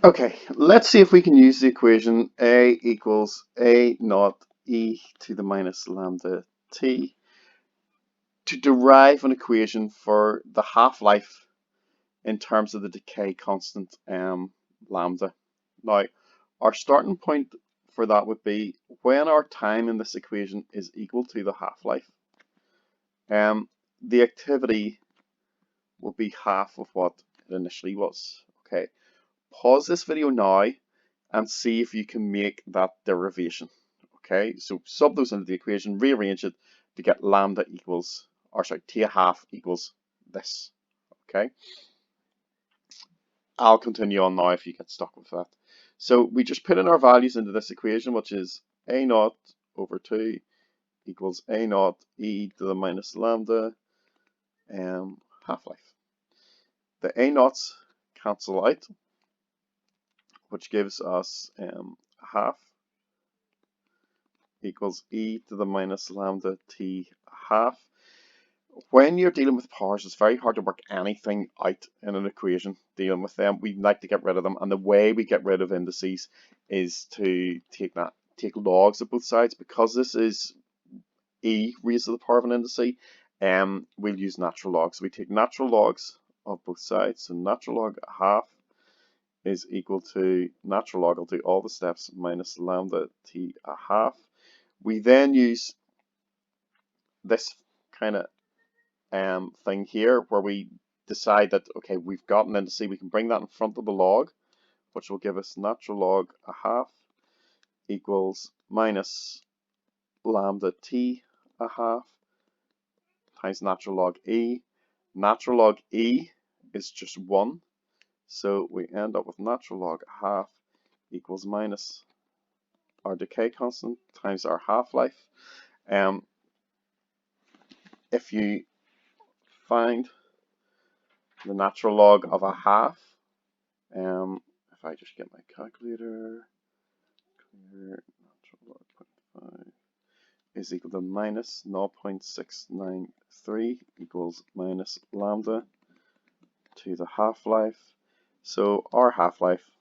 Okay, let's see if we can use the equation A equals A naught e to the minus lambda t to derive an equation for the half-life in terms of the decay constant lambda. Now, our starting point for that would be when our time in this equation is equal to the half-life, the activity will be half of what it initially was. Okay, pause this video now and see if you can make that derivation. Okay, so sub those into the equation, rearrange it to get lambda equals, or sorry, t a half equals this. Okay, I'll continue on now if you get stuck with that. So we just put in our values into this equation, which is a naught over 2 equals a naught e to the minus lambda half-life. The a naughts cancel out, which gives us half equals e to the minus lambda t half. When you're dealing with powers, it's very hard to work anything out in an equation dealing with them. We like to get rid of them, and the way we get rid of indices is to take logs of both sides. Because this is e raised to the power of an indice, we'll use natural logs. So we take natural logs of both sides. So natural log half is equal to natural log, I'll do all the steps, minus lambda t a half. We then use this kind of thing here where we decide that, okay, we've got an indice, we can bring that in front of the log, which will give us natural log a half equals minus lambda t a half times natural log e. Natural log e is just 1, so we end up with natural log a half equals minus our decay constant times our half-life. If you find the natural log of a half, if I just get my calculator, natural log 0.5 is equal to minus 0.693 equals minus lambda to the half-life. So our half-life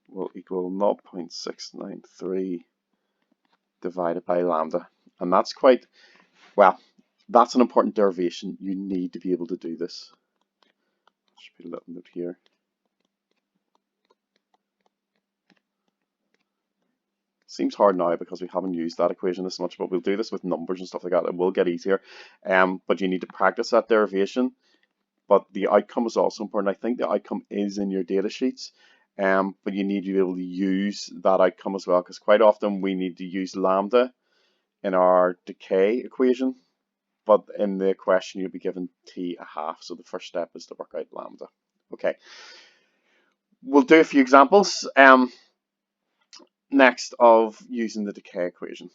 will equal 0.693 divided by lambda. And that's quite, well, that's an important derivation. You need to be able to do this. Just put a little note here. Seems hard now because we haven't used that equation as much, but we'll do this with numbers and stuff like that. It will get easier. But you need to practice that derivation. But the outcome is also important. I think the outcome is in your data sheets. But you need to be able to use that outcome as well, because quite often we need to use lambda in our decay equation. But in the question, you'll be given t a half. So the first step is to work out lambda. Okay. We'll do a few examples next of using the decay equation.